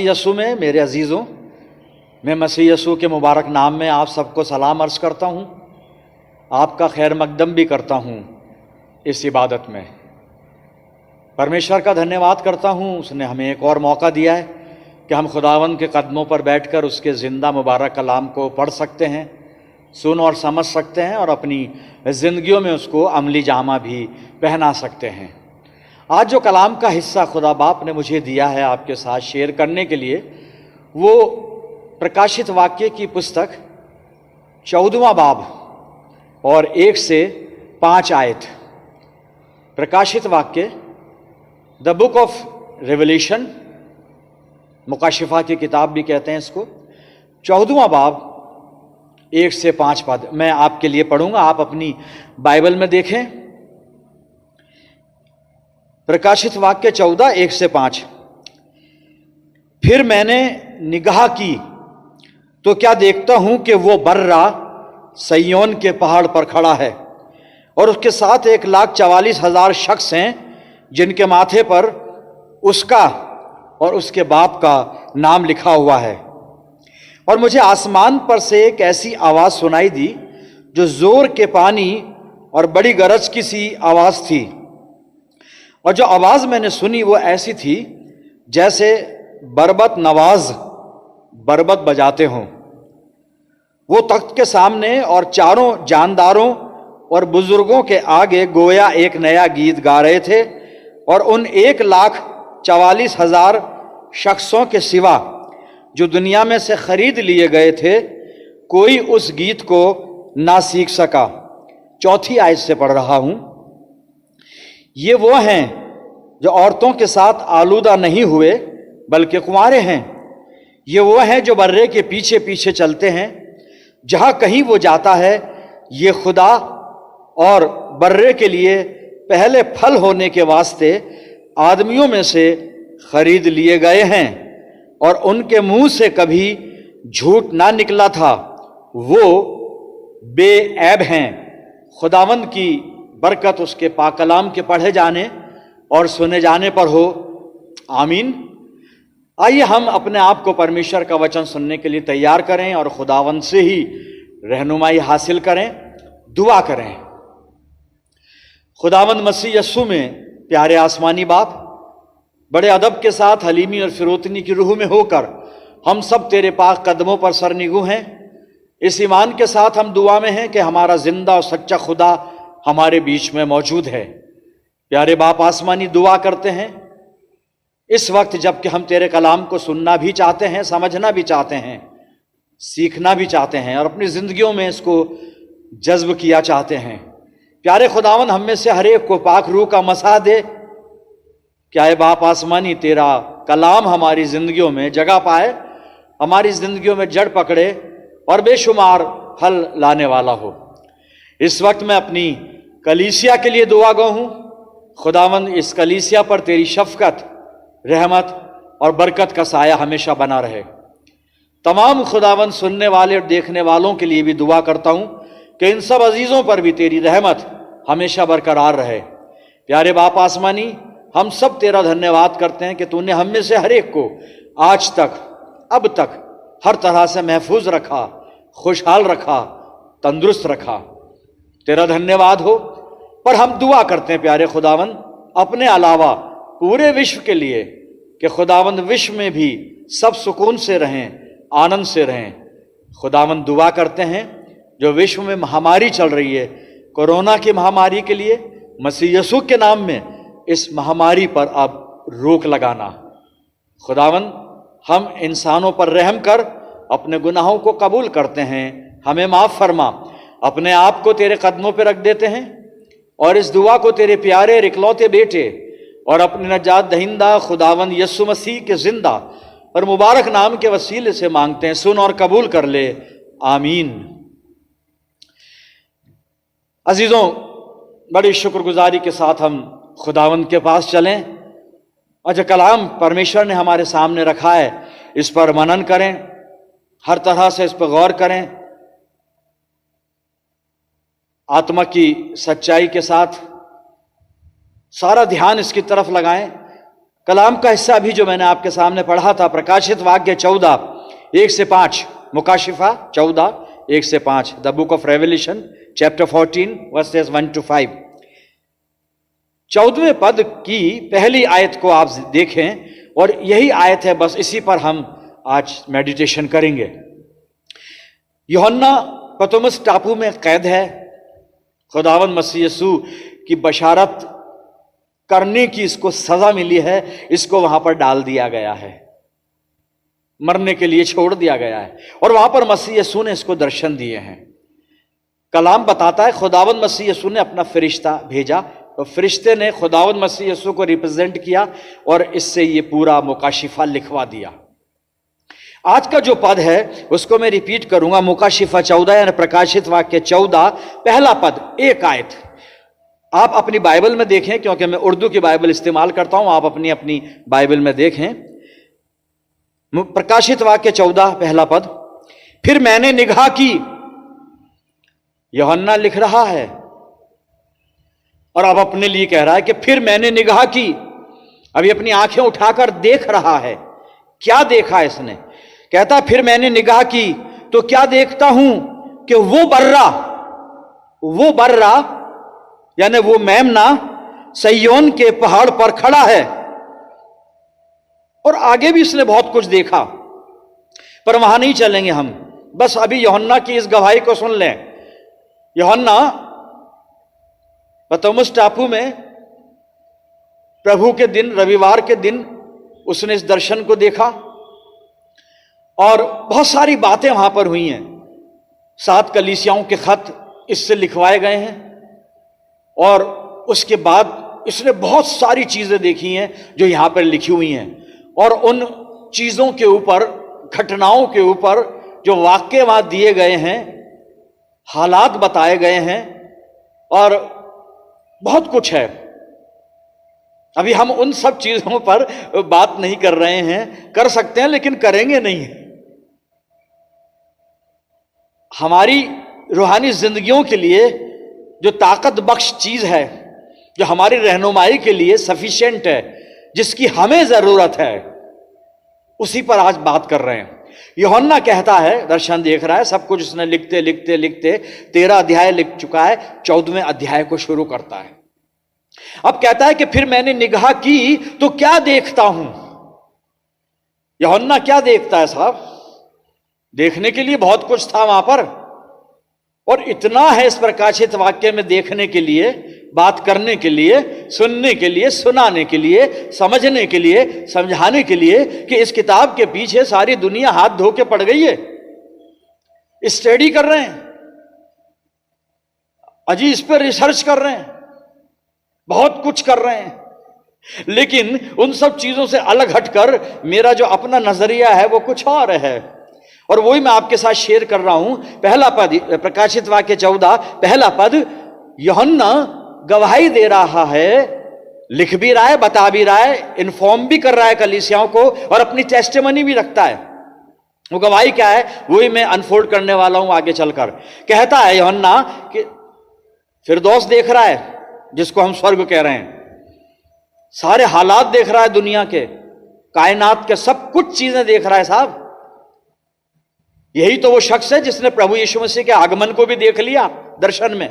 यसू में मेरे अजीज़ों, मैं मसीह यसू के मुबारक नाम में आप सबको सलाम अर्ज़ करता हूँ। आपका खैर मकदम भी करता हूँ इस इबादत में। परमेश्वर का धन्यवाद करता हूँ, उसने हमें एक और मौका दिया है कि हम खुदावंद के कदमों पर बैठकर उसके ज़िंदा मुबारक कलाम को पढ़ सकते हैं, सुन और समझ सकते हैं और अपनी ज़िंदगियों में उसको अमली जामा भी पहना सकते हैं। आज जो कलाम का हिस्सा खुदा बाप ने मुझे दिया है आपके साथ शेयर करने के लिए, वो प्रकाशित वाक्य की पुस्तक 14वां बाब और 1 से 5 आयत। प्रकाशित वाक्य, द बुक ऑफ रेवलेशन, मुकाशिफा की किताब भी कहते हैं इसको, 14वां बाब 1 से 5 पद मैं आपके लिए पढ़ूंगा। आप अपनी बाइबल में देखें। प्रकाशित वाक्य 14, 1 से 5। फिर मैंने निगाह की तो क्या देखता हूं कि वो बर्रा सय्योन के पहाड़ पर खड़ा है और उसके साथ 1,44,000 शख्स हैं जिनके माथे पर उसका और उसके बाप का नाम लिखा हुआ है। और मुझे आसमान पर से एक ऐसी आवाज़ सुनाई दी जो जोर के पानी और बड़ी गरज की सी आवाज़ थी। और जो आवाज़ मैंने सुनी वो ऐसी थी जैसे बरबत नवाज बरबत बजाते हों। वो तख्त के सामने और चारों जानदारों और बुजुर्गों के आगे गोया एक नया गीत गा रहे थे और उन 1,44,000 शख्सों के सिवा जो दुनिया में से खरीद लिए गए थे, कोई उस गीत को ना सीख सका। 4थी आयत से पढ़ रहा हूं। ये वो हैं जो औरतों के साथ आलूदा नहीं हुए बल्कि कुंवारे हैं। ये वो हैं जो बर्रे के पीछे पीछे चलते हैं। जहां कहीं वो जाता है, ये खुदा और बर्रे के लिए पहले फल होने के वास्ते आदमियों में से खरीद लिए गए हैं और उनके मुंह से कभी झूठ ना निकला था। वो बेऐब हैं। खुदावंद की बरकत उसके पाक कलाम के पढ़े जाने और सुने जाने पर हो, आमीन। आइए हम अपने आप को परमेश्वर का वचन सुनने के लिए तैयार करें और खुदावंद से ही रहनुमाई हासिल करें, दुआ करें। खुदावंद मसीह यस्सु में प्यारे आसमानी बाप, बड़े अदब के साथ हलीमी और फिरोतनी की रूह में होकर हम सब तेरे पाक कदमों पर सरनिगू हैं। इस ईमान के साथ हम दुआ में हैं कि हमारा जिंदा और सच्चा खुदा हमारे बीच में मौजूद है। प्यारे बाप आसमानी, दुआ करते हैं इस वक्त जबकि हम तेरे कलाम को सुनना भी चाहते हैं, समझना भी चाहते हैं, सीखना भी चाहते हैं और अपनी जिंदगियों में इसको जज्ब किया चाहते हैं। प्यारे खुदावन, हम में से हर एक को पाक रूह का मसा दे। क्या है बाप आसमानी, तेरा कलाम हमारी जिंदगियों में जगह पाए, हमारी जिंदगियों में जड़ पकड़े और बेशुमार फल लाने वाला हो। इस वक्त मैं अपनी कलीसिया के लिए दुआ गो हूं। खुदावंद, इस कलीसिया पर तेरी शफकत, रहमत और बरकत का साया हमेशा बना रहे। तमाम खुदावंद सुनने वाले और देखने वालों के लिए भी दुआ करता हूं कि इन सब अजीजों पर भी तेरी रहमत हमेशा बरकरार रहे। प्यारे बाप आसमानी, हम सब तेरा धन्यवाद करते हैं कि तूने हम में से हर एक को आज तक, अब तक हर तरह से महफूज रखा, खुशहाल रखा, तंदुरुस्त रखा। तेरा धन्यवाद हो। पर हम दुआ करते हैं प्यारे खुदावंद, अपने अलावा पूरे विश्व के लिए कि खुदावंद विश्व में भी सब सुकून से रहें, आनंद से रहें। खुदावंद, दुआ करते हैं जो विश्व में महामारी चल रही है, कोरोना की महामारी के लिए मसीह यीशु के नाम में इस महामारी पर अब रोक लगाना। खुदावंद, हम इंसानों पर रहम कर अपने गुनाहों को कबूल करते हैं, हमें माफ फरमा। अपने आप को तेरे कदमों पर रख देते हैं और इस दुआ को तेरे प्यारे इकलौते बेटे और अपने नजात दहिंदा खुदावंद यीशु मसीह के जिंदा और मुबारक नाम के वसीले से मांगते हैं। सुन और कबूल कर ले, आमीन। अजीजों, बड़ी शुक्रगुजारी के साथ हम खुदावंद के पास चलें और जो कलाम परमेश्वर ने हमारे सामने रखा है इस पर मनन करें, हर तरह से इस पर गौर करें, आत्मा की सच्चाई के साथ सारा ध्यान इसकी तरफ लगाएं कलाम का हिस्सा भी जो मैंने आपके सामने पढ़ा था, प्रकाशित वाक्य 14:1-5, मुकाशिफा 14:1-5, the book of revolution chapter 14 versus 1-5। 14वें पद की पहली आयत को आप देखें और यही आयत है, बस इसी पर हम आज मेडिटेशन करेंगे। यूहन्ना पतमुस टापू में कैद है, खुदावंद मसीह यीशु की बशारत करने की इसको सजा मिली है, इसको वहां पर डाल दिया गया है, मरने के लिए छोड़ दिया गया है, और वहां पर मसीह यीशु ने इसको दर्शन दिए हैं। कलाम बताता है खुदावंद मसीह यीशु ने अपना फरिश्ता भेजा, तो फरिश्ते ने खुदावंद मसीह यीशु को रिप्रेजेंट किया और इससे ये पूरा मुकाशिफा लिखवा दिया। आज का जो पद है उसको मैं रिपीट करूंगा, मुकाशिफा 14 यानी प्रकाशित वाक्य 14 पहला पद, एक आयत। आप अपनी बाइबल में देखें, क्योंकि मैं उर्दू की बाइबल इस्तेमाल करता हूं, आप अपनी अपनी बाइबल में देखें। प्रकाशित वाक्य 14 पहला पद, फिर मैंने निगाह की, यूहन्ना लिख रहा है और अब अपने लिए कह रहा है कि फिर मैंने निगाह की। अभी अपनी आंखें उठाकर देख रहा है। क्या देखा इसने? कहता फिर मैंने निगाह की तो क्या देखता हूं कि वो बर्रा यानी वो मेमना सय्योन के पहाड़ पर खड़ा है। और आगे भी इसने बहुत कुछ देखा, पर वहां नहीं चलेंगे हम, बस अभी यूहन्ना की इस गवाही को सुन लें। यूहन्ना पतमुस टापू में प्रभु के दिन, रविवार के दिन उसने इस दर्शन को देखा और बहुत सारी बातें वहां पर हुई हैं। 7 कलीसियाओं के खत इससे लिखवाए गए हैं और उसके बाद इसने बहुत सारी चीजें देखी हैं जो यहां पर लिखी हुई हैं, और उन चीजों के ऊपर, घटनाओं के ऊपर जो वाक्य वहां दिए गए हैं, हालात बताए गए हैं और बहुत कुछ है। अभी हम उन सब चीजों पर बात नहीं कर रहे हैं, कर सकते हैं लेकिन करेंगे नहीं। हमारी रूहानी जिंदगियों के लिए जो ताकत बख्श चीज है, जो हमारी रहनुमाई के लिए सफिशिएंट है, जिसकी हमें जरूरत है, उसी पर आज बात कर रहे हैं। यूहन्ना कहता है, दर्शन देख रहा है, सब कुछ उसने लिखते लिखते लिखते 13 अध्याय लिख चुका है, 14वें अध्याय को शुरू करता है। अब कहता है कि फिर मैंने निगाह की तो क्या देखता हूं। यूहन्ना क्या देखता है साहब? देखने के लिए बहुत कुछ था वहां पर, और इतना है इस प्रकाशित वाक्य में देखने के लिए, बात करने के लिए, सुनने के लिए, सुनाने के लिए, समझने के लिए, समझाने के लिए, कि इस किताब के पीछे सारी दुनिया हाथ धो के पड़ गई है, स्टडी कर रहे हैं, अजी इस पर रिसर्च कर रहे हैं, बहुत कुछ कर रहे हैं। लेकिन उन सब चीजों से अलग हटकर मेरा जो अपना नजरिया है वो कुछ और है, और वही मैं आपके साथ शेयर कर रहा हूं। पहला पद, प्रकाशित वाक्य 14 पहला पद, यूहन्ना गवाही दे रहा है, लिख भी रहा है, बता भी रहा है, इन्फॉर्म भी कर रहा है कलीसियाओं को, और अपनी टेस्टिमनी भी रखता है। वो गवाही क्या है वही मैं अनफोल्ड करने वाला हूं आगे चलकर। कहता है यूहन्ना कि फिरदौस देख रहा है, जिसको हम स्वर्ग कह रहे हैं, सारे हालात देख रहा है, दुनिया के, कायनात के सब कुछ चीजें देख रहा है साहब। यही तो वो शख्स है जिसने प्रभु यीशु मसीह के आगमन को भी देख लिया दर्शन में।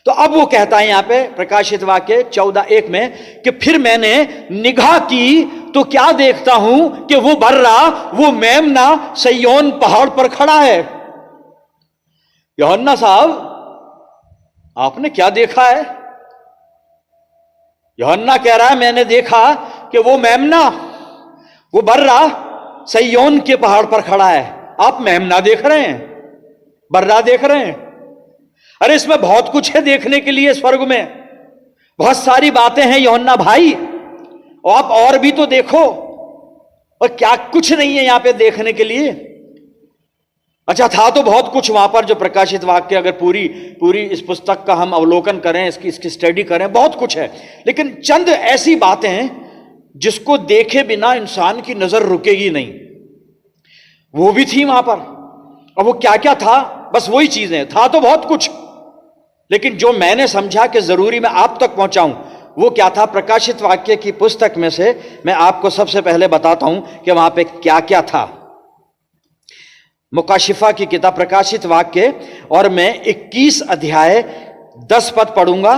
तो अब वो कहता है यहां पे प्रकाशित वाक्य 14:1 में कि फिर मैंने निगाह की तो क्या देखता हूं कि वो बर्रा, वो मेमना सय्योन पहाड़ पर खड़ा है। यूहन्ना साहब, आपने क्या देखा है? यूहन्ना कह रहा है मैंने देखा कि वो मेमना, वो बर्रा सय्योन के पहाड़ पर खड़ा है। आप मेमना देख रहे हैं, बर्रा देख रहे हैं? अरे इसमें बहुत कुछ है देखने के लिए, स्वर्ग में बहुत सारी बातें हैं यूहन्ना भाई, और आप और भी तो देखो, और क्या कुछ नहीं है यहां पे देखने के लिए। अच्छा, था तो बहुत कुछ वहां पर, जो प्रकाशित वाक्य अगर पूरी इस पुस्तक का हम अवलोकन करें, इसकी स्टडी करें, बहुत कुछ है। लेकिन चंद ऐसी बातें हैं जिसको देखे बिना इंसान की नजर रुकेगी नहीं, वो भी थी वहां पर। अब वो क्या क्या था, बस वही चीजें, था तो बहुत कुछ, लेकिन जो मैंने समझा कि जरूरी मैं आप तक पहुंचाऊं, वो क्या था? प्रकाशित वाक्य की पुस्तक में से मैं आपको सबसे पहले बताता हूं कि वहां पे क्या क्या था। मुकाशिफा की किताब प्रकाशित वाक्य, और मैं 21 अध्याय 10 पद पढ़ूंगा,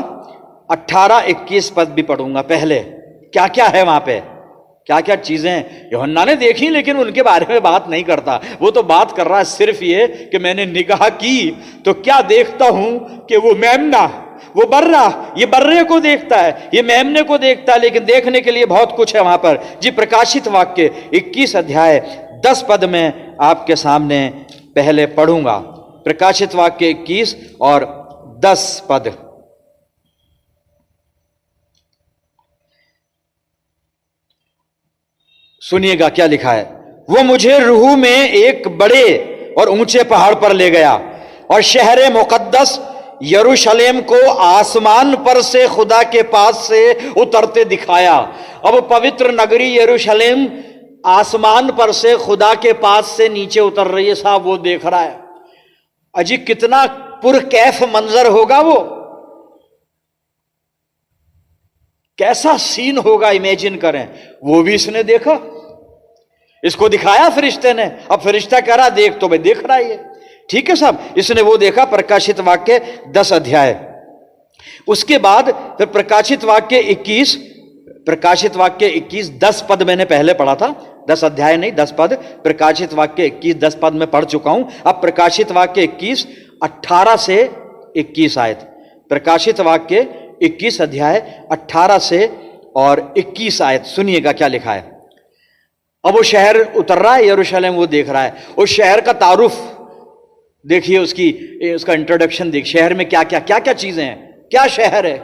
18-21 पद भी पढ़ूंगा। पहले क्या क्या है वहां पे, क्या क्या चीजें यूहन्ना ने देखी, लेकिन उनके बारे में बात नहीं करता। वो तो बात कर रहा है सिर्फ ये कि मैंने निगाह की तो क्या देखता हूं कि वो मेमना, वो बर्रा, ये बर्रे को देखता है, ये मेमने को देखता है, लेकिन देखने के लिए बहुत कुछ है वहां पर। जी, प्रकाशित वाक्य 21 अध्याय 10 पद में आपके सामने पहले पढ़ूंगा। प्रकाशित वाक्य 21 और 10 पद। सुनिएगा क्या लिखा है। वो मुझे रूह में एक बड़े और ऊंचे पहाड़ पर ले गया और शहर मुकद्दस यरूशलेम को आसमान पर से खुदा के पास से उतरते दिखाया। अब पवित्र नगरी यरूशलेम आसमान पर से खुदा के पास से नीचे उतर रही है, साहब वो देख रहा है। अजी कितना पुरकैफ मंजर होगा, वो कैसा सीन होगा, इमेजिन करें। वो भी इसने देखा, इसको दिखाया फरिश्ते ने। अब फरिश्ता कह रहा देख, तो भाई देख रहा है ये, ठीक है साहब। इसने वो देखा। प्रकाशित वाक्य 10 अध्याय। उसके बाद फिर प्रकाशित वाक्य 21, प्रकाशित वाक्य 21 10 पद मैंने पहले पढ़ा था, 10 अध्याय नहीं 10 पद। प्रकाशित वाक्य 21 10 पद में पढ़ चुका हूं। अब प्रकाशित वाक्य 21 18 से 21 आयत। प्रकाशित वाक्य 21 अध्याय 18 से और 21 आयत। सुनिएगा क्या लिखा है। अब वो शहर उतर रहा है, यरूशलेम वो देख रहा है। उस शहर का तारुफ देखिए, उसका इंट्रोडक्शन देख। शहर में क्या क्या क्या क्या चीजें हैं, क्या शहर है,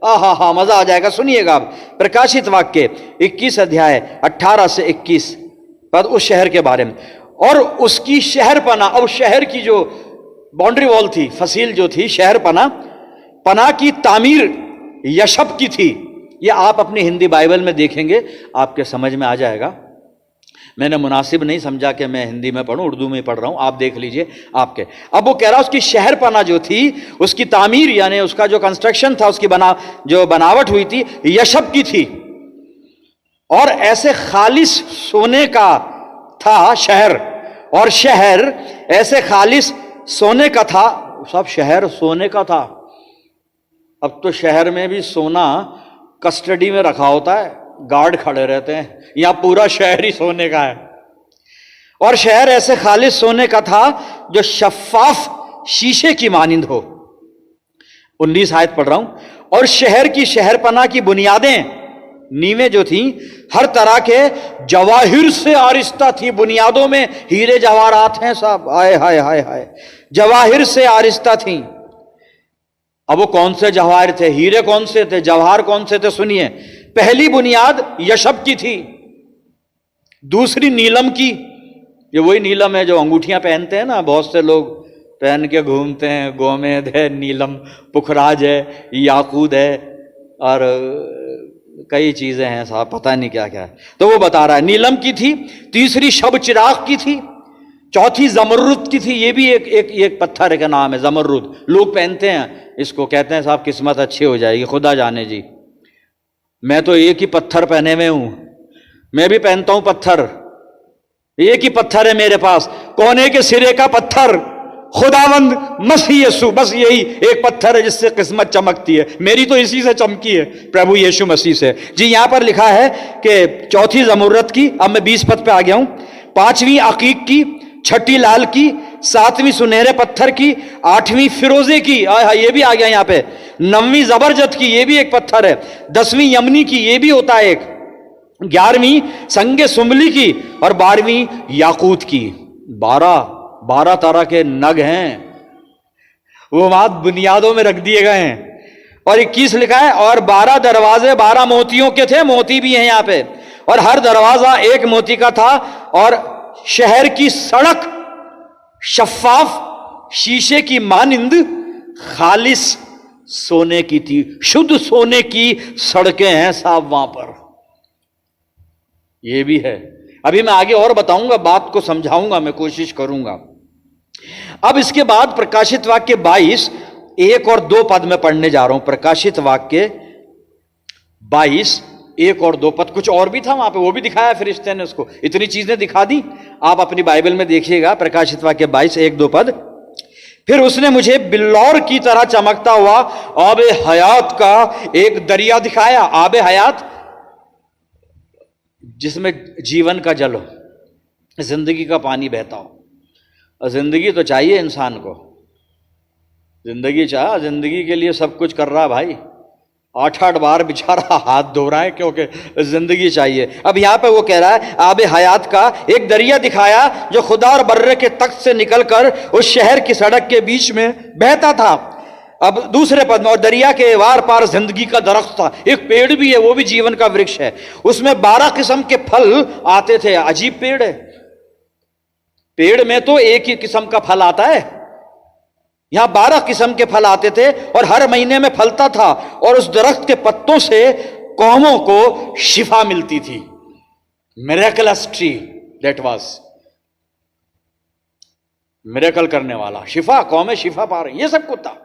हा मजा आ जाएगा। सुनिएगा आप प्रकाशित वाक्य 21 अध्याय 18 से 21 पद उस शहर के बारे में। और उसकी शहर पना, अब शहर की जो बाउंड्री वॉल थी, फसील जो थी, शहर पना की तामीर यशब की थी। ये आप अपनी हिंदी बाइबल में देखेंगे, आपके समझ में आ जाएगा। मैंने मुनासिब नहीं समझा कि मैं हिंदी में पढ़ूं, उर्दू में पढ़ रहा हूं, आप देख लीजिए आपके। अब वो कह रहा उसकी शहर पना जो थी, उसकी तामीर यानी उसका जो कंस्ट्रक्शन था, उसकी जो बनावट हुई थी, यशब की थी। और ऐसे खालिस सोने का था शहर, और शहर ऐसे खालिस सोने का था। सब शहर सोने का था। अब तो शहर में भी सोना कस्टडी में रखा होता है, गार्ड खड़े रहते हैं। यहां पूरा शहर ही सोने का है। और शहर ऐसे खालिस सोने का था जो शफाफ शीशे की मानिंद हो। 19 आयत पढ़ रहा हूं। और शहर की शहरपना की बुनियादें, नींवें जो थी, हर तरह के जवाहिर से आरिस्ता थी। बुनियादों में हीरे जवाहरात हैं साहब, हाय हाय हाय हाय, जवाहिर से आरिस्ता थी। अब वो कौन से जवाहिर थे, हीरे कौन से थे, जवाहर कौन से थे? सुनिए। पहली बुनियाद यशब की थी, दूसरी नीलम की। ये वही नीलम है जो अंगूठियां पहनते हैं ना, बहुत से लोग पहन के घूमते हैं। गोमेद है, नीलम, पुखराज है, याकूत है, और कई चीजें हैं साहब, पता नहीं क्या क्या है। तो वो बता रहा है नीलम की थी। तीसरी शब चिराग की थी। चौथी जमरुद की थी। ये भी एक पत्थर का नाम है, जमरुद। लोग पहनते हैं इसको, कहते हैं साहब किस्मत अच्छी हो जाएगी, खुदा जाने जी। मैं तो एक ही पत्थर पहने हुए हूं, मैं भी पहनता हूं पत्थर। एक ही पत्थर है मेरे पास, कोने के सिरे का पत्थर, खुदावंद मसीह यीशु। बस यही एक पत्थर है जिससे किस्मत चमकती है। मेरी तो इसी से चमकी है, प्रभु यीशु मसीह से। जी, यहां पर लिखा है कि चौथी जमुरत की, अब मैं 20 पद पे आ गया हूं। पांचवीं अकीक की, छठी लाल की, सातवीं सुनहरे पत्थर की, आठवीं फिरोजे की, ये भी आ गया यहां पे। नवीं जबरजद की, ये भी एक पत्थर है। 10वीं यमनी की, ये भी होता है एक। 11वीं संगे सुमली की, और 12वीं याकूत की। 12 तरह के नग हैं, वो बात बुनियादों में रख दिए गए हैं। और 21 लिखा है, और 12 दरवाजे 12 मोतियों के थे। मोती भी हैं यहां पे, और हर दरवाजा एक मोती का था। और शहर की सड़क शफाफ शीशे की मानिंद खालिस सोने की थी। शुद्ध सोने की सड़कें हैं साहब वहां पर। ये भी है, अभी मैं आगे और बताऊंगा, बात को समझाऊंगा, मैं कोशिश करूंगा। अब इसके बाद प्रकाशित वाक्य 22 1 और 2 पद में पढ़ने जा रहा हूं। प्रकाशित वाक्य 22 1 और 2 पद, कुछ और भी था वहां पे, वो भी दिखाया फरिश्ते ने उसको, इतनी चीजें दिखा दी। आप अपनी बाइबल में देखिएगा प्रकाशित वाक्य 22 1 2 पद। फिर उसने मुझे बिल्लौर की तरह चमकता हुआ आबे हयात का एक दरिया दिखाया। आबे हयात जिसमें जीवन का जल हो, जिंदगी का पानी बहता हो। और जिंदगी तो चाहिए इंसान को, जिंदगी जिंदगी के लिए सब कुछ कर रहा भाई, 8-8 बार बेचारा हाथ धो रहा है क्योंकि जिंदगी चाहिए। अब यहां पे वो कह रहा है आबे हयात का एक दरिया दिखाया जो खुदा और बर्रे के तख्त से निकलकर उस शहर की सड़क के बीच में बहता था। अब दूसरे पद में, और दरिया के वार पार जिंदगी का दरख्त था। एक पेड़ भी है, वो भी जीवन का वृक्ष है, उसमें 12 किस्म के फल आते थे। अजीब पेड़ है, पेड़ में तो एक ही किस्म का फल आता है, यहां 12 किस्म के फल आते थे और हर महीने में फलता था। और उस दरख्त के पत्तों से कौमों को शिफा मिलती थी। Miracles tree, that was miracle करने वाला, शिफा, कौमें शिफा पा रही, ये सब कुछ था।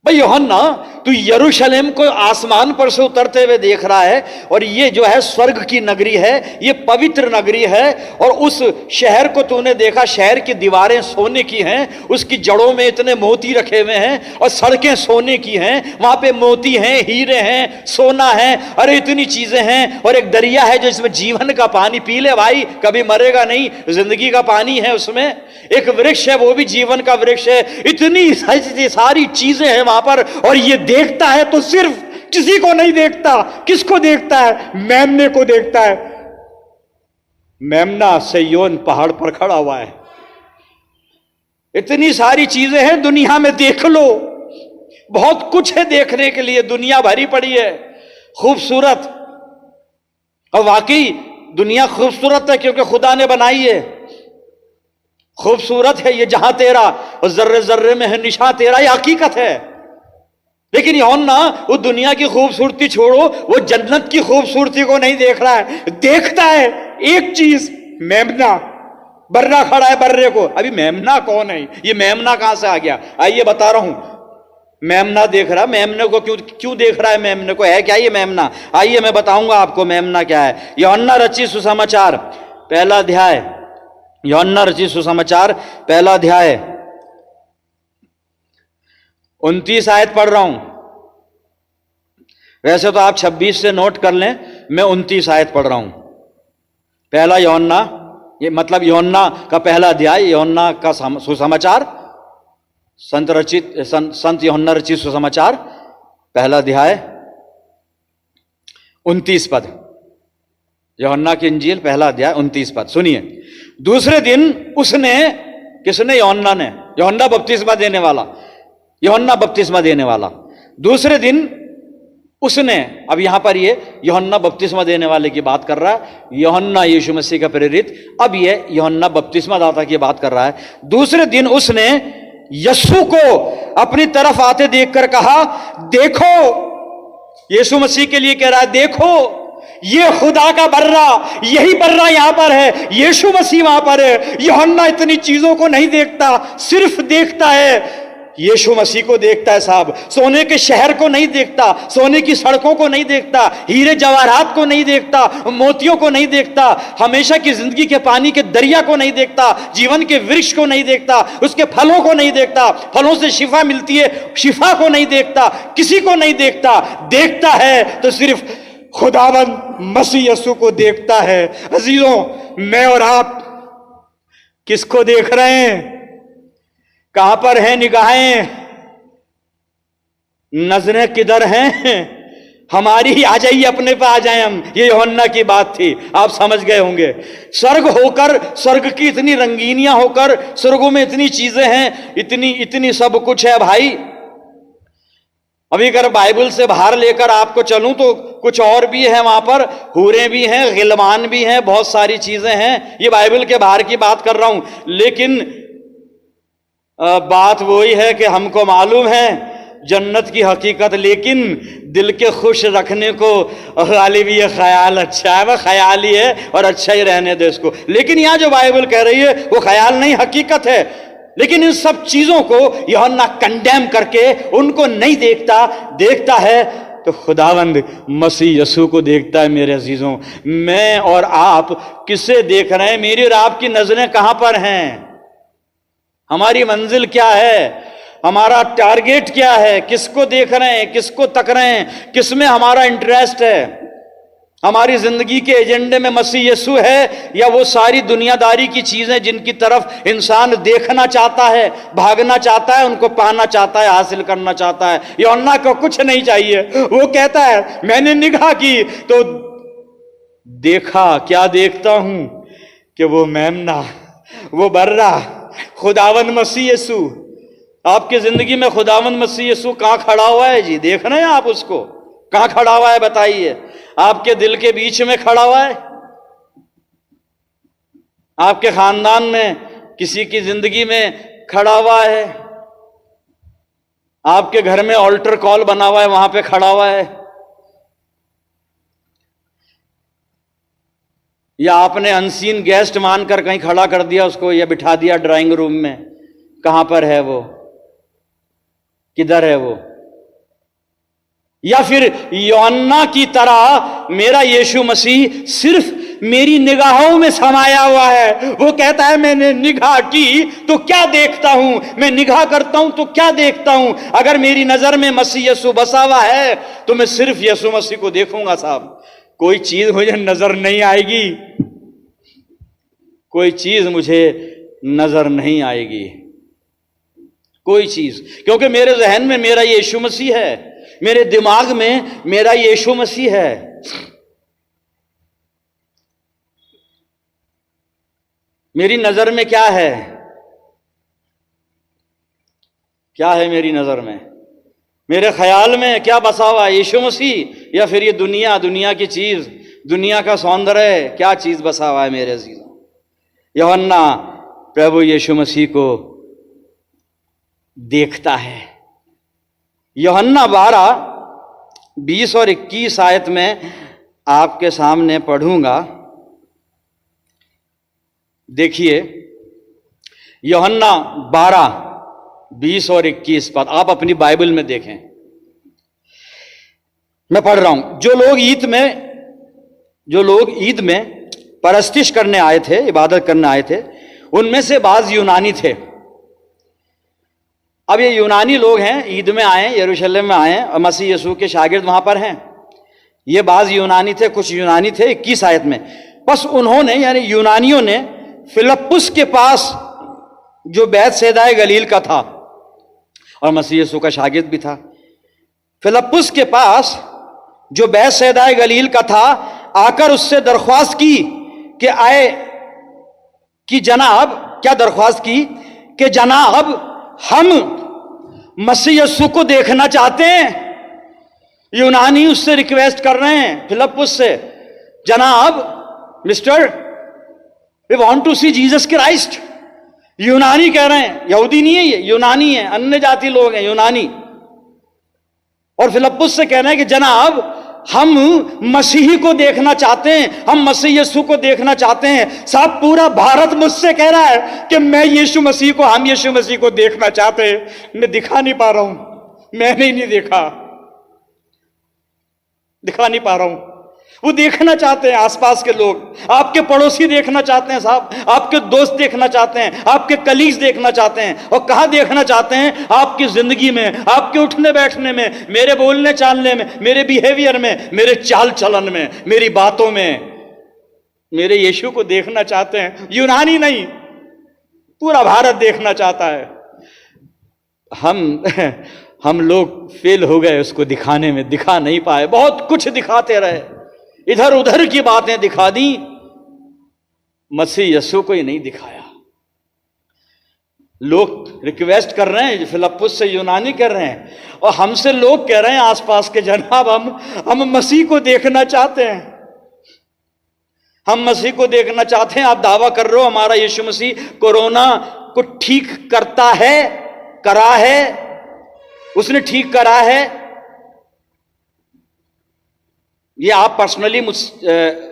भाई यूहन्ना, तू यरूशलेम को आसमान पर से उतरते हुए देख रहा है, और ये जो है स्वर्ग की नगरी है, ये पवित्र नगरी है। और उस शहर को तूने देखा, शहर की दीवारें सोने की हैं, उसकी जड़ों में इतने मोती रखे हुए हैं, और सड़कें सोने की हैं, वहां पे मोती हैं, हीरे हैं, सोना है, अरे इतनी चीजें हैं। और एक दरिया है जो इसमें जीवन का पानी, पी ले भाई, कभी मरेगा नहीं, जिंदगी का पानी है उसमें। एक वृक्ष है, वो भी जीवन का वृक्ष है। इतनी सारी चीजें हैं वहां पर, और ये देखता है तो सिर्फ किसी को नहीं देखता, किसको देखता है? मेमने को देखता है। मेमना सयोन पहाड़ पर खड़ा हुआ है। इतनी सारी चीजें हैं दुनिया में, देख लो, बहुत कुछ है देखने के लिए, दुनिया भरी पड़ी है खूबसूरत। और वाकई दुनिया खूबसूरत है क्योंकि खुदा ने बनाई है, खूबसूरत है ये जहां तेरा, और जर्रे जर्रे में है निशा तेरा, ये हकीकत है। लेकिन यूहन्ना वो दुनिया की खूबसूरती छोड़ो, वो जन्नत की खूबसूरती को नहीं देख रहा है, देखता है एक चीज, मेमना, बर्रा खड़ा है बर्रे को। अभी मेमना कौन है? ये मेमना कहां से आ गया? आइए बता रहा हूं। मेमना देख रहा, मेमने को क्यों देख रहा है? मेमने को है क्या ये मेमना? आइए मैं बताऊंगा आपको मेमना क्या है। यूहन्ना रचित सुसमाचार पहला अध्याय, यूहन्ना रचित सुसमाचार पहला अध्याय 29 आयत पढ़ रहा हूं। वैसे तो आप 26 से नोट कर लें, मैं 29 आयत पढ़ रहा हूं। पहला यूहन्ना, ये मतलब यूहन्ना का पहला अध्याय, यूहन्ना का सुसमाचार, संत यूहन्ना रचित सुसमाचार पहला अध्याय 29 पद। यूहन्ना की इंजील पहला अध्याय 29 पद सुनिए। दूसरे दिन उसने, किसने? यूहन्ना ने, यूहन्ना बपतिस्मा देने वाला, यूहन्ना बपतिस्मा देने वाला। दूसरे दिन उसने, अब यहां पर ये यूहन्ना बपतिस्मा देने वाले की बात कर रहा है, यूहन्ना यीशु मसीह का प्रेरित, अब ये यूहन्ना बपतिस्मा दाता की बात कर रहा है। दूसरे दिन उसने यीशु को अपनी तरफ आते देखकर कहा, देखो, यीशु मसीह के लिए कह रहा है, देखो ये खुदा का बर्रा, यही बर्रा यहां पर है, यीशु मसीह वहां पर है। यूहन्ना इतनी चीजों को नहीं देखता, सिर्फ देखता है यीशु मसीह को देखता है साहब। सोने के शहर को नहीं देखता, सोने की सड़कों को नहीं देखता, हीरे जवाहरात को नहीं देखता, मोतियों को नहीं देखता, हमेशा की जिंदगी के पानी के दरिया को नहीं देखता, जीवन के वृक्ष को नहीं देखता, उसके फलों को नहीं देखता, फलों से शिफा मिलती है, शिफा को नहीं देखता, किसी को नहीं देखता। देखता है तो सिर्फ खुदावंद मसीह यीशु को देखता है। अजीजों, मैं और आप किसको देख रहे हैं? कहां पर हैं निगाहें? नजरें किधर हैं हमारी? आ जाइए, अपने पे आ जाए हम। ये यूहन्ना की बात थी, आप समझ गए होंगे। स्वर्ग होकर, स्वर्ग की इतनी रंगीनियां होकर, स्वर्गों में इतनी चीजें हैं, इतनी सब कुछ है भाई। अभी अगर बाइबल से बाहर लेकर आपको चलूं तो कुछ और भी है वहां पर, हूरें भी हैं, गिलमान भी हैं, बहुत सारी चीजें हैं। ये बाइबल के बाहर की बात कर रहा हूं, लेकिन बात वही है कि हमको मालूम है जन्नत की हकीकत, लेकिन दिल के खुश रखने को गालिब ये ख्याल अच्छा है, वह ख्याल ही है और अच्छा ही रहने दे इसको। लेकिन यहां जो बाइबल कह रही है वो ख्याल नहीं, हकीकत है। लेकिन इन सब चीजों को यूहन्ना कंडेम करके उनको नहीं देखता, देखता है तो खुदावंद मसीह यीशु को देखता है। मेरे अजीजों, मैं और आप किसे देख रहे हैं? मेरी और आपकी नजरें कहां पर हैं? हमारी मंजिल क्या है? हमारा टारगेट क्या है? किसको देख रहे हैं? किसको तक रहे हैं? किसमें हमारा इंटरेस्ट है? हमारी जिंदगी के एजेंडे में मसीह यीशु है या वो सारी दुनियादारी की चीजें जिनकी तरफ इंसान देखना चाहता है, भागना चाहता है, उनको पाना चाहता है, हासिल करना चाहता है? यूहन्ना को कुछ नहीं चाहिए। वो कहता है मैंने निगाह की तो देखा, क्या देखता हूं कि वो मेमना, वो बर्रा, खुदावंद मसीह यीशु। आपकी जिंदगी में खुदावंद मसीह यीशु कहां खड़ा हुआ है जी? देख रहे हैं आप उसको? कहां खड़ा हुआ है बताइए? आपके दिल के बीच में खड़ा हुआ है? आपके खानदान में किसी की जिंदगी में खड़ा हुआ है? आपके घर में ऑल्टर कॉल बना हुआ है, वहां पे खड़ा हुआ है? या आपने अनसीन गेस्ट मानकर कहीं खड़ा कर दिया उसको, या बिठा दिया ड्राइंग रूम में? कहां पर है वो? किधर है वो? या फिर यूहन्ना की तरह मेरा यीशु मसीह सिर्फ मेरी निगाहों में समाया हुआ है? वो कहता है मैंने निगाह की तो क्या देखता हूं, मैं निगाह करता हूं तो क्या देखता हूं? अगर मेरी नजर में मसीह यीशु बसा हुआ है तो मैं सिर्फ यीशु मसीह को देखूंगा साहब। कोई चीज मुझे नजर नहीं आएगी, कोई चीज मुझे नजर नहीं आएगी, कोई चीज, क्योंकि मेरे जहन में मेरा यीशु मसीह है, मेरे दिमाग में मेरा यीशु मसीह है। मेरी नजर में क्या है? क्या है मेरी नजर में? मेरे ख्याल में क्या बसा हुआ है? यीशु मसीह या फिर ये दुनिया, दुनिया की चीज, दुनिया का सौंदर्य? क्या चीज बसा हुआ है मेरे अजीजों? यूहन्ना प्रभु यीशु मसीह को देखता है। यूहन्ना 12:20 और 21 आयत में आपके सामने पढ़ूंगा। देखिए, यूहन्ना 12:20 और 21 पद आप अपनी बाइबल में देखें। मैं पढ़ रहा हूं। जो लोग ईद में परस्तिश करने आए थे, इबादत करने आए थे, उनमें से बाज यूनानी थे। अब ये यूनानी लोग हैं, ईद में आए, यरूशलेम में आए और मसीह यीशु के शागिर्द वहां पर हैं। ये बाज यूनानी थे, कुछ यूनानी थे। 21 आयत में बस उन्होंने, यानी यूनानियों ने फिलिप्पुस के पास जो बैतसैदा गलील का था और मसीह यीशु का शागिर्द भी था, फिलिप्पुस के पास जो बैतसैदा गलील का था, आकर उससे दरख्वास्त की कि आए कि जनाब, क्या दरख्वास्त की कि जनाब हम मसीह यीशु को देखना चाहते हैं। यूनानी उससे रिक्वेस्ट कर रहे हैं फिलिप्पुस से, जनाब mister we want to see Jesus Christ. यूनानी कह रहे हैं, यहूदी नहीं है ये, यूनानी है, अन्य जाति लोग हैं यूनानी। और फिलिप्पुस से कह रहे हैं कि जनाब हम मसीही को देखना चाहते हैं, हम मसीह यीशु को देखना चाहते हैं। साहब पूरा भारत मुझसे कह रहा है कि मैं यीशु मसीह को, हम यीशु मसीह को देखना चाहते हैं। मैं दिखा नहीं पा रहा हूं, मैंने नहीं दिखा नहीं पा रहा हूं। वो देखना चाहते हैं, आसपास के लोग, आपके पड़ोसी देखना चाहते हैं साहब, आपके दोस्त देखना चाहते हैं, आपके कलीग्स देखना चाहते हैं। और कहां देखना चाहते हैं? आपकी जिंदगी में, आपके उठने बैठने में, मेरे बोलने चालने में, मेरे बिहेवियर में, मेरे चाल चलन में, मेरी बातों में मेरे यीशु को देखना चाहते हैं। यूनानी नहीं, पूरा भारत देखना चाहता है। हम लोग फेल हो गए उसको दिखाने में, दिखा नहीं पाए। बहुत कुछ दिखाते रहे, इधर उधर की बातें दिखा दी, मसीह यीशु को ही नहीं दिखाया। लोग रिक्वेस्ट कर रहे हैं, फिलिप्पुस से यूनानी कर रहे हैं, और हमसे लोग कह रहे हैं आसपास के, जनाब हम मसीह को देखना चाहते हैं, हम मसीह को देखना चाहते हैं। आप दावा कर रहे हो हमारा यीशु मसीह कोरोना को ठीक करता है, करा है, उसने ठीक करा है। ये आप पर्सनली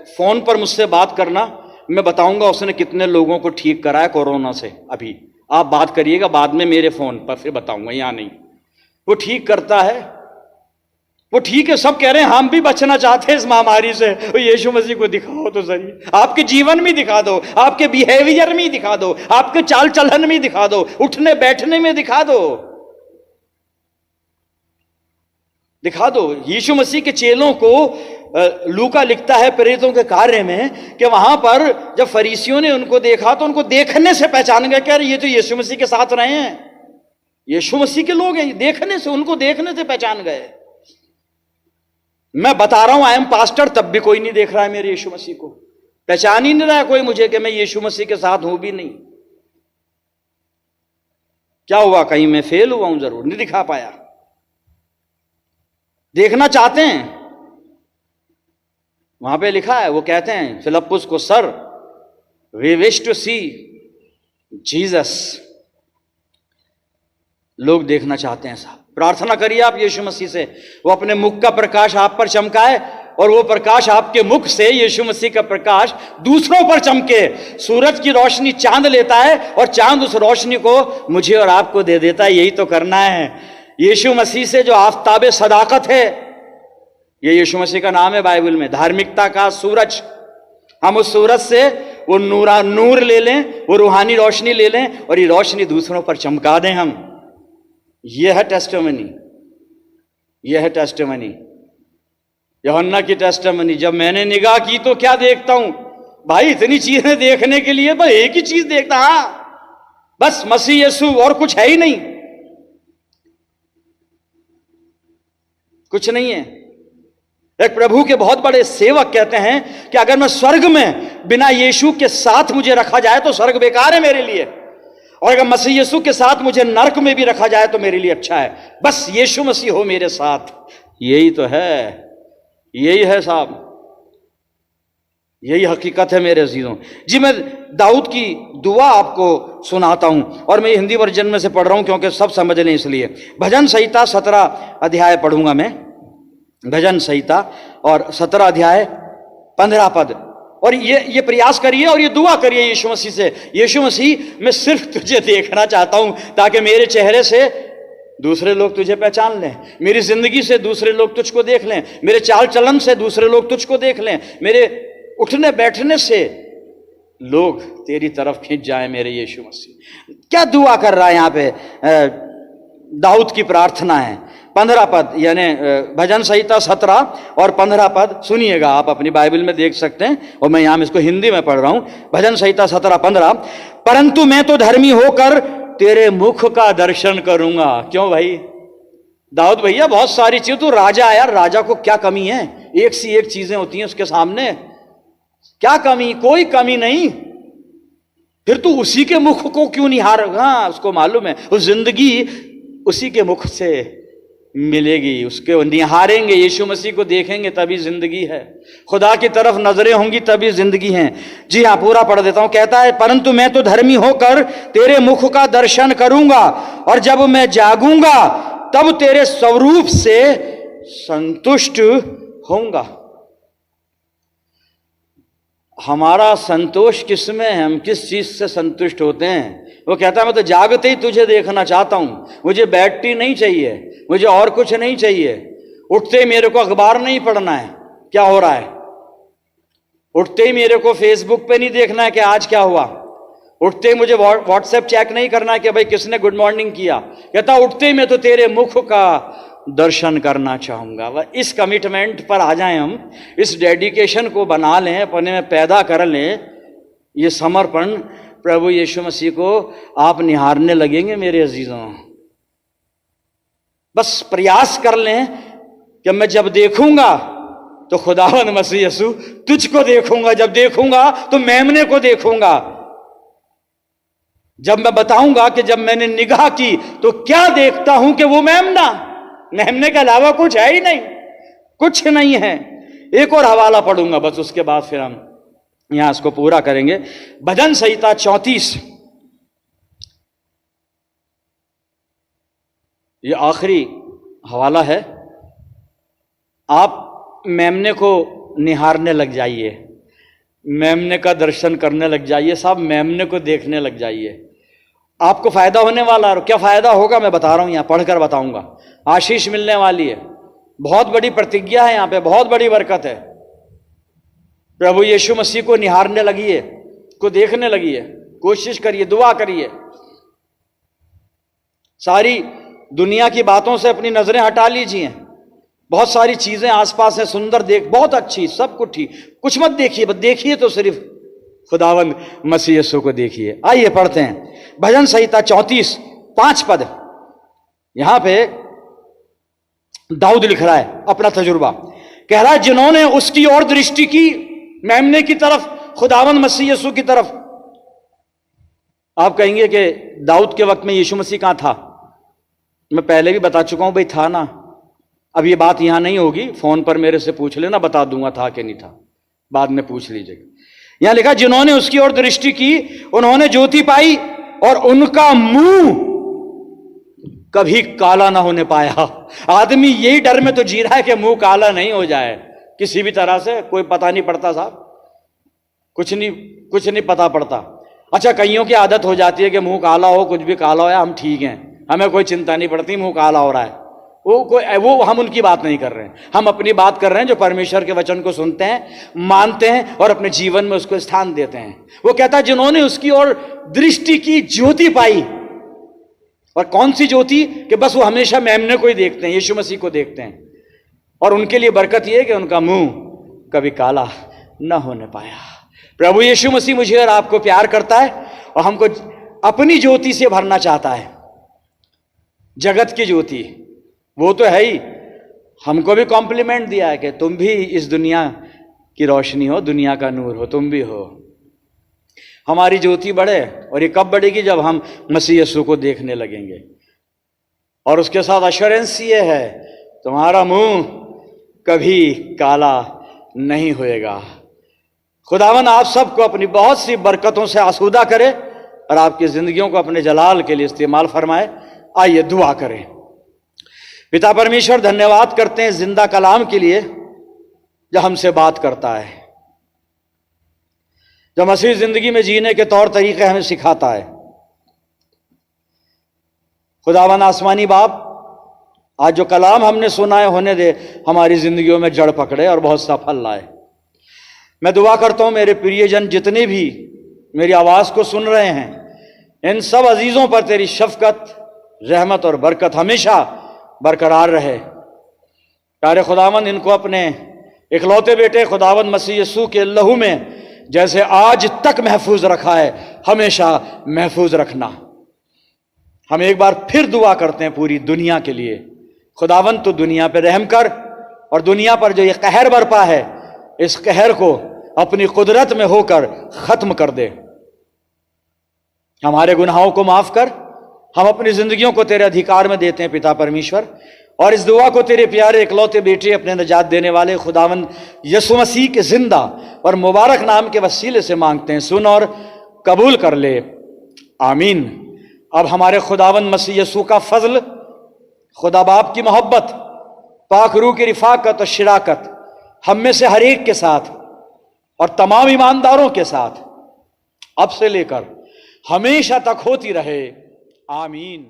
फोन पर मुझसे बात करना, मैं बताऊंगा उसने कितने लोगों को ठीक करा है कोरोना से। अभी आप बात करिएगा, बाद में मेरे फोन पर फिर बताऊंगा, यहां नहीं। वो ठीक करता है, वो ठीक है, सब कह रहे हैं हम भी बचना चाहते हैं इस महामारी से, तो यीशु मसीह को दिखाओ तो सही, आपके जीवन में दिखा दो, आपके बिहेवियर में दिखा दो, आपके चाल चलन में दिखा दो, उठने बैठने में दिखा दो, दिखा दो। यीशु मसीह के चेलों को लूका लिखता है प्रेरितों के कार्य में कि वहां पर जब फरीसियों ने उनको देखा तो उनको देखने से पहचान गए, कह रहे ये तो यीशु मसीह के साथ रहे हैं, यीशु मसीह के लोग हैं, देखने से, उनको देखने से पहचान गए। मैं बता रहा हूं आई एम पास्टर, तब भी कोई नहीं देख रहा है मेरे यीशु मसीह को, पहचान ही नहीं रहा है कोई मुझे कि मैं यीशु मसीह के साथ हूं भी नहीं। क्या हुआ, कहीं मैं फेल हुआ हूं? जरूर नहीं दिखा पाया। देखना चाहते हैं, वहां पे लिखा है, वो कहते हैं फिलिप्पुस को, sir we wish to see Jesus. लोग देखना चाहते हैं साहब। प्रार्थना करिए आप यीशु मसीह से, वो अपने मुख का प्रकाश आप पर चमकाए और वो प्रकाश आपके मुख से, यीशु मसीह का प्रकाश दूसरों पर चमके। सूरज की रोशनी चांद लेता है और चांद उस रोशनी को मुझे और आपको दे देता है। यही तो करना है। यीशु मसीह से जो आफताब सदाकत है, ये यीशु मसीह का नाम है बाइबल में, धार्मिकता का सूरज, हम उस सूरज से वो नूर ले लें, वो रूहानी रोशनी ले लें और ये रोशनी दूसरों पर चमका दें हम। यह है टेस्टिमनी, यह है टेस्टिमनी, यूहन्ना की टेस्टिमनी। जब मैंने निगाह की तो क्या देखता हूं भाई, इतनी चीजें देखने के लिए बस एक ही चीज देखता, हाँ बस मसीह यीशु, और कुछ है ही नहीं, कुछ नहीं है। एक प्रभु के बहुत बड़े सेवक कहते हैं कि अगर मैं स्वर्ग में बिना यीशु के साथ मुझे रखा जाए तो स्वर्ग बेकार है मेरे लिए, और अगर मसीह यीशु के साथ मुझे नरक में भी रखा जाए तो मेरे लिए अच्छा है। बस यीशु मसीह हो मेरे साथ, यही तो है, यही है साहब, यही हकीकत है मेरे अजीजों जी। मैं दाऊद की दुआ आपको सुनाता हूं और मैं हिंदी वर्जन में से पढ़ रहा हूं क्योंकि सब समझ लें इसलिए। भजन संहिता 17 अध्याय पढ़ूंगा मैं, भजन संहिता और 17 अध्याय 15 पद। और ये प्रयास करिए और ये दुआ करिए यीशु मसीह से, यीशु मसीह मैं सिर्फ तुझे देखना चाहता हूं ताकि मेरे चेहरे से दूसरे लोग तुझे पहचान लें, मेरी जिंदगी से दूसरे लोग तुझको देख लें, मेरे चाल चलन से दूसरे लोग तुझको देख लें, मेरे उठने बैठने से लोग तेरी तरफ खींच जाए मेरे यीशु मसीह। क्या दुआ कर रहा है यहाँ पे? दाऊद की प्रार्थना है। 15 पद, यानी भजन संहिता 17 और 15 पद सुनिएगा, आप अपनी बाइबल में देख सकते हैं और मैं यहां इसको हिंदी में पढ़ रहा हूं। भजन संहिता 17-15, परंतु मैं तो धर्मी होकर तेरे मुख का दर्शन करूंगा। क्यों भाई? दाऊद भैया बहुत सारी चीज, तो राजा है यार, राजा को क्या कमी है? एक सी एक चीजें होती हैं उसके सामने, क्या कमी? कोई कमी नहीं। फिर तू उसी के मुख को क्यों निहार? हाँ उसको मालूम है उस जिंदगी उसी के मुख से मिलेगी, उसके निहारेंगे, यीशु मसीह को देखेंगे तभी जिंदगी है, खुदा की तरफ नजरें होंगी तभी जिंदगी है। जी हाँ, पूरा पढ़ देता हूं। कहता है, परंतु मैं तो धर्मी होकर तेरे मुख का दर्शन करूंगा और जब मैं जागूंगा तब तेरे स्वरूप से संतुष्ट होऊंगा। हमारा संतोष किसमें है? हम किस चीज से संतुष्ट होते हैं? वो कहता है मैं तो जागते ही तुझे देखना चाहता हूं, मुझे बैटरी नहीं चाहिए, मुझे और कुछ नहीं चाहिए, उठते ही मेरे को अखबार नहीं पढ़ना है क्या हो रहा है, उठते ही मेरे को फेसबुक पे नहीं देखना है कि आज क्या हुआ, उठते ही मुझे व्हाट्सएप चेक नहीं करना है कि भाई किसने गुड मॉर्निंग किया। कहता उठते ही मैं तो तेरे मुख का दर्शन करना चाहूंगा। वह इस कमिटमेंट पर आ जाएं हम, इस डेडिकेशन को बना लें, अपने में पैदा कर लें, ये समर्पण प्रभु यीशु मसीह को आप निहारने लगेंगे मेरे अजीजों। बस प्रयास कर लें कि मैं जब देखूंगा तो खुदावंद मसीह यीशु तुझको देखूंगा, जब देखूंगा तो मेमने को देखूंगा, जब मैं बताऊंगा कि जब मैंने निगाह की तो क्या देखता हूं कि वो मेमने के अलावा कुछ है ही नहीं, कुछ नहीं है। एक और हवाला पढ़ूंगा बस, उसके बाद फिर हम यहां इसको पूरा करेंगे। भजन संहिता 34, ये आखिरी हवाला है। आप मेमने को निहारने लग जाइए, मेमने का दर्शन करने लग जाइए साहब, मेमने को देखने लग जाइए। आपको फायदा होने वाला है। क्या फायदा होगा मैं बता रहा हूं, यहां पढ़कर बताऊंगा। आशीष मिलने वाली है, बहुत बड़ी प्रतिज्ञा है, यहां पे बहुत बड़ी बरकत है। प्रभु यीशु मसीह को निहारने लगी है, को देखने लगी है, कोशिश करिए, दुआ करिए। सारी दुनिया की बातों से अपनी नजरें हटा लीजिए। बहुत सारी चीजें आसपास हैं, सुंदर देख, बहुत अच्छी, सब कुछ ठीक, कुछ मत देखिए, बस देखिए तो सिर्फ खुदावंद मसीह यीशु को देखिए। आइए पढ़ते हैं भजन संहिता 34 5 पद। यहां पे दाऊद लिख रहा है अपना तजुर्बा, कह रहा है जिन्होंने उसकी ओर दृष्टि की, मेमने की तरफ, खुदावंद मसीह यीशु की तरफ। आप कहेंगे कि दाऊद के वक्त में यीशु मसीह कहां था? मैं पहले भी बता चुका हूं भाई, था ना। अब ये बात यहां नहीं होगी, फोन पर मेरे से पूछ लेना, बता दूंगा था कि नहीं था, बाद में पूछ लीजिएगा। यहां लिखा जिन्होंने उसकी ओर दृष्टि की उन्होंने ज्योति पाई और उनका मुंह कभी काला ना होने पाया। आदमी यही डर में तो जी रहा है कि मुंह काला नहीं हो जाए किसी भी तरह से। कोई पता नहीं पड़ता साहब, कुछ नहीं पता पड़ता। अच्छा, कईयों की आदत हो जाती है कि मुंह काला हो, कुछ भी काला हो, हम ठीक हैं, हमें कोई चिंता नहीं पड़ती मुंह काला हो रहा है। वो हम उनकी बात नहीं कर रहे हैं, हम अपनी बात कर रहे हैं जो परमेश्वर के वचन को सुनते हैं, मानते हैं और अपने जीवन में उसको स्थान देते हैं। वो कहता है जिन्होंने उसकी ओर दृष्टि की ज्योति पाई। और कौन सी ज्योति? कि बस वो हमेशा मेमने को ही देखते हैं, यीशु मसीह को देखते हैं, और उनके लिए बरकत यह है कि उनका मुंह कभी काला न होने पाया। प्रभु यीशु मसीह मुझे और आपको प्यार करता है और हमको अपनी ज्योति से भरना चाहता है। जगत की ज्योति वो तो है ही, हमको भी कॉम्प्लीमेंट दिया है कि तुम भी इस दुनिया की रोशनी हो, दुनिया का नूर हो, तुम भी हो। हमारी ज्योति बढ़े, और ये कब बढ़ेगी? जब हम मसीह यीशु को देखने लगेंगे। और उसके साथ अश्योरेंस ये है, तुम्हारा मुंह कभी काला नहीं होएगा। खुदावन आप सबको अपनी बहुत सी बरकतों से आसूदा करे और आपकी जिंदगियों को अपने जलाल के लिए इस्तेमाल फरमाए। आइए दुआ करें। पिता परमेश्वर, धन्यवाद करते हैं जिंदा कलाम के लिए जो हमसे बात करता है, जो मसीह जिंदगी में जीने के तौर तरीके हमें सिखाता है। खुदावन आसमानी बाप, आज जो कलाम हमने सुना है होने दे हमारी जिंदगियों में जड़ पकड़े और बहुत सा फल लाए। मैं दुआ करता हूं मेरे प्रियजन जितने भी मेरी आवाज को सुन रहे हैं, इन सब अजीजों पर तेरी शफकत, रहमत और बरकत हमेशा बरकरार रहे। प्यारे खुदावन, इनको अपने इकलौते बेटे खुदावन मसीह यीशु के लहू में जैसे आज तक महफूज रखा है, हमेशा महफूज रखना। हम एक बार फिर दुआ करते हैं पूरी दुनिया के लिए। खुदावन तो दुनिया पर रहम कर और दुनिया पर जो ये कहर बरपा है, इस कहर को अपनी कुदरत में होकर खत्म कर दे। हमारे गुनाहों को माफ कर, हम अपनी जिंदगियों को तेरे अधिकार में देते हैं पिता परमेश्वर, और इस दुआ को तेरे प्यारे इकलौते बेटे अपने निजात देने वाले खुदावन यीशु मसीह के जिंदा और मुबारक नाम के वसीले से मांगते हैं। सुन और कबूल कर ले, आमीन। अब हमारे खुदावन मसीह यीशु का फजल, खुदा बाप की मोहब्बत, पाक रूह की रिफाकत और शिराकत हम में से हर एक के साथ और तमाम ईमानदारों के साथ अब से लेकर हमेशा तक होती रहे, आमीन।